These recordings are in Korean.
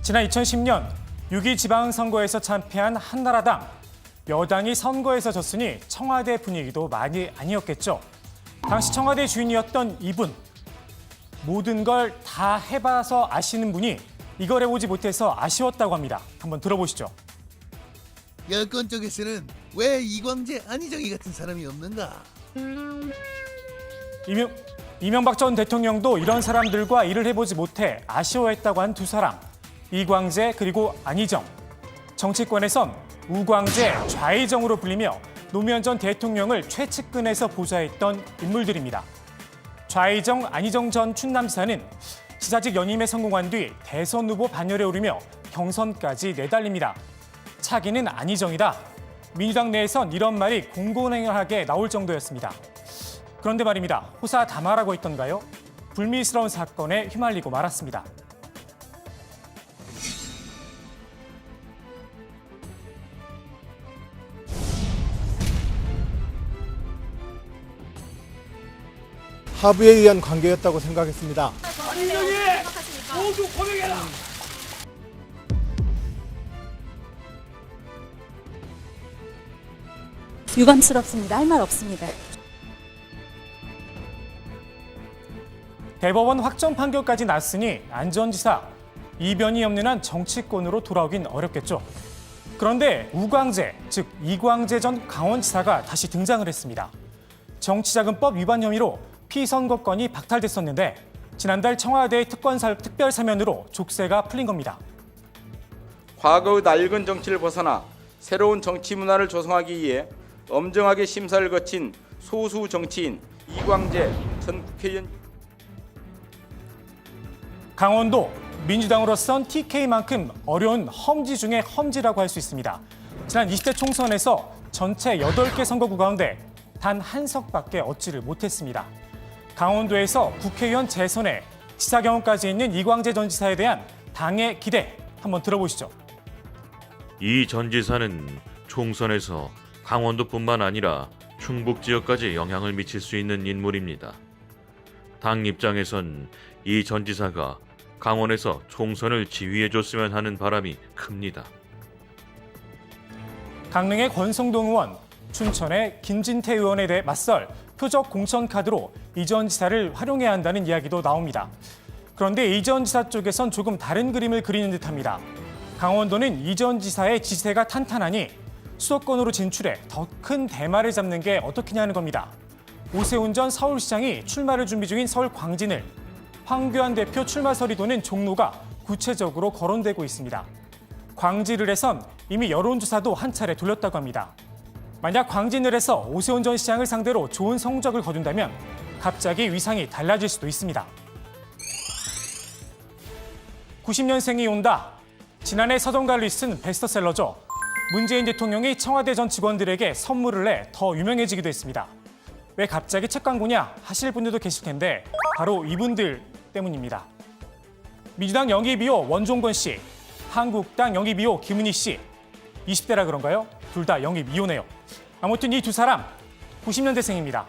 지난 2010년 6.2 지방선거에서 참패한 한나라당. 여당이 선거에서 졌으니 청와대 분위기도 많이 아니었겠죠. 당시 청와대 주인이었던 이분. 모든 걸 다 해봐서 아시는 분이 이걸 해보지 못해서 아쉬웠다고 합니다. 한번 들어보시죠. 여권 쪽에서는 왜 이광재, 안희정이 같은 사람이 없는가? 이명박 전 대통령도 이런 사람들과 일을 해보지 못해 아쉬워했다고 한 두 사람. 이광재 그리고 안희정. 정치권에선 우광재, 좌희정으로 불리며 노무현 전 대통령을 최측근에서 보좌했던 인물들입니다. 좌희정, 안희정 전 충남지사는 지사직 연임에 성공한 뒤 대선 후보 반열에 오르며 경선까지 내달립니다. 차기는 안희정이다. 민주당 내에선 이런 말이 공공연하게 나올 정도였습니다. 그런데 말입니다. 호사다마라고 했던가요? 불미스러운 사건에 휘말리고 말았습니다. 합의에 의한 관계였다고 생각했습니다. 안희정이 모두 고백해라. 유감스럽습니다. 할 말 없습니다. 대법원 확정 판결까지 났으니 안 전 지사 이변이 없는 한 정치권으로 돌아오긴 어렵겠죠. 그런데 우광재, 즉 이광재 전 강원지사가 다시 등장을 했습니다. 정치자금법 위반 혐의로 피선거권이 박탈됐었는데 지난달 청와대의 특별 사면으로 족쇄가 풀린 겁니다. 과거의 낡은 정치를 벗어나 새로운 정치 문화를 조성하기 위해 엄정하게 심사를 거친 소수 정치인 이광재 전 국회의원. 강원도 민주당으로선 TK만큼 어려운 험지 중에 험지라고 할 수 있습니다. 지난 20대 총선에서 전체 8개 선거구 가운데 단 한 석밖에 얻지를 못했습니다. 강원도에서 국회의원 재선에 지사 경험까지 있는 이광재 전 지사에 대한 당의 기대 한번 들어보시죠. 이 전 지사는 총선에서 강원도뿐만 아니라 충북 지역까지 영향을 미칠 수 있는 인물입니다. 당 입장에선 이 전 지사가 강원에서 총선을 지휘해줬으면 하는 바람이 큽니다. 강릉의 권성동 의원, 춘천의 김진태 의원에 대해 맞설 표적 공천 카드로 이 전 지사를 활용해야 한다는 이야기도 나옵니다. 그런데 이 전 지사 쪽에선 조금 다른 그림을 그리는 듯합니다. 강원도는 이 전 지사의 지세가 탄탄하니 수도권으로 진출해 더 큰 대마를 잡는 게 어떻겠냐는 겁니다. 오세훈 전 서울시장이 출마를 준비 중인 서울 광진을 황교안 대표 출마설이 도는 종로가 구체적으로 거론되고 있습니다. 광진을 해선 이미 여론조사도 한 차례 돌렸다고 합니다. 만약 광진을 해서 오세훈 전 시장을 상대로 좋은 성적을 거둔다면 갑자기 위상이 달라질 수도 있습니다. 90년생이 온다. 지난해 서점가를 쓴 베스트셀러죠. 문재인 대통령이 청와대 전 직원들에게 선물을 내 더 유명해지기도 했습니다. 왜 갑자기 책 광고냐 하실 분들도 계실 텐데 바로 이분들 때문입니다. 민주당 영입2호 원종건 씨, 한국당 영입2호 김은희 씨. 20대라 그런가요? 둘 다 영입2호네요. 아무튼 이 두 사람 90년대생입니다.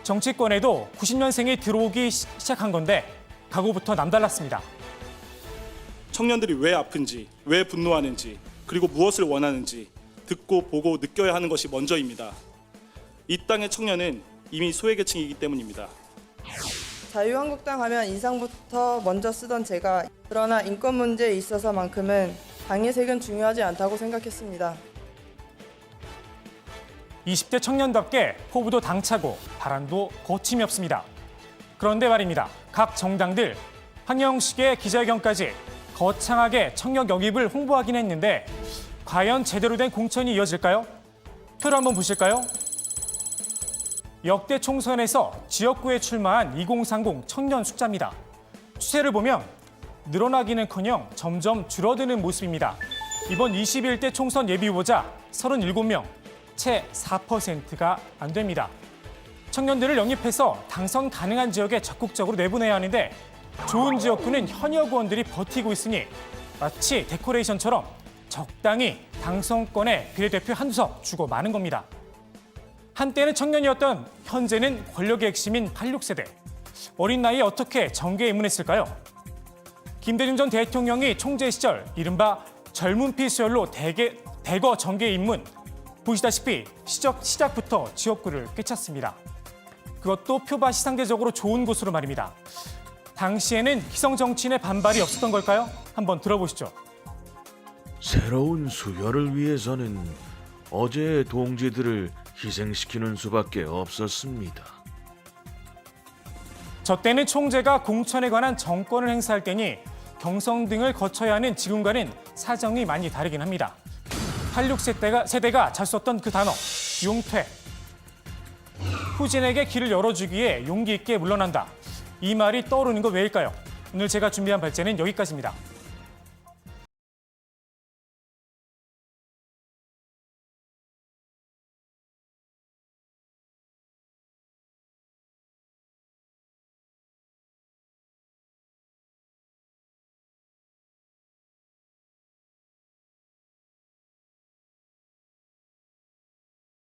정치권에도 90년생이 들어오기 시작한 건데 각오부터 남달랐습니다. 청년들이 왜 아픈지, 왜 분노하는지, 그리고 무엇을 원하는지 듣고 보고 느껴야 하는 것이 먼저입니다. 이 땅의 청년은 이미 소외계층이기 때문입니다. 자유한국당 하면 인상부터 먼저 쓰던 제가 그러나 인권 문제에 있어서만큼은 당의 색은 중요하지 않다고 생각했습니다. 20대 청년답게 포부도 당차고 바람도 거침이 없습니다. 그런데 말입니다. 각 정당들 황영식의 기자회견까지 거창하게 청년 영입을 홍보하긴 했는데 과연 제대로 된 공천이 이어질까요? 표를 한번 보실까요? 역대 총선에서 지역구에 출마한 2030 청년 숫자입니다. 추세를 보면 늘어나기는커녕 점점 줄어드는 모습입니다. 이번 21대 총선 예비후보자 37명, 채 4%가 안 됩니다. 청년들을 영입해서 당선 가능한 지역에 적극적으로 내보내야 하는데 좋은 지역구는 현역 의원들이 버티고 있으니 마치 데코레이션처럼 적당히 당선권에 비례대표 한두 석 주고 마는 겁니다. 한때는 청년이었던 현재는 권력의 핵심인 86세대. 어린 나이에 어떻게 정계에 입문했을까요? 김대중 전 대통령이 총재 시절 이른바 젊은 피 수혈로 대거 정계 입문. 보시다시피 시작부터 지역구를 꿰찼습니다. 그것도 표밭이 상대적으로 좋은 곳으로 말입니다. 당시에는 기성 정치인의 반발이 없었던 걸까요? 한번 들어보시죠. 새로운 수혈을 위해서는 어제의 동지들을 희생시키는 수밖에 없었습니다. 저 때는 총재가 공천에 관한 정권을 행사할 때니 경선 등을 거쳐야 하는 지금과는 사정이 많이 다르긴 합니다. 86세대가 잘 썼던 그 단어, 용퇴. 후진에게 길을 열어주기에 용기 있게 물러난다. 이 말이 떠오르는 건 왜일까요? 오늘 제가 준비한 발제는 여기까지입니다.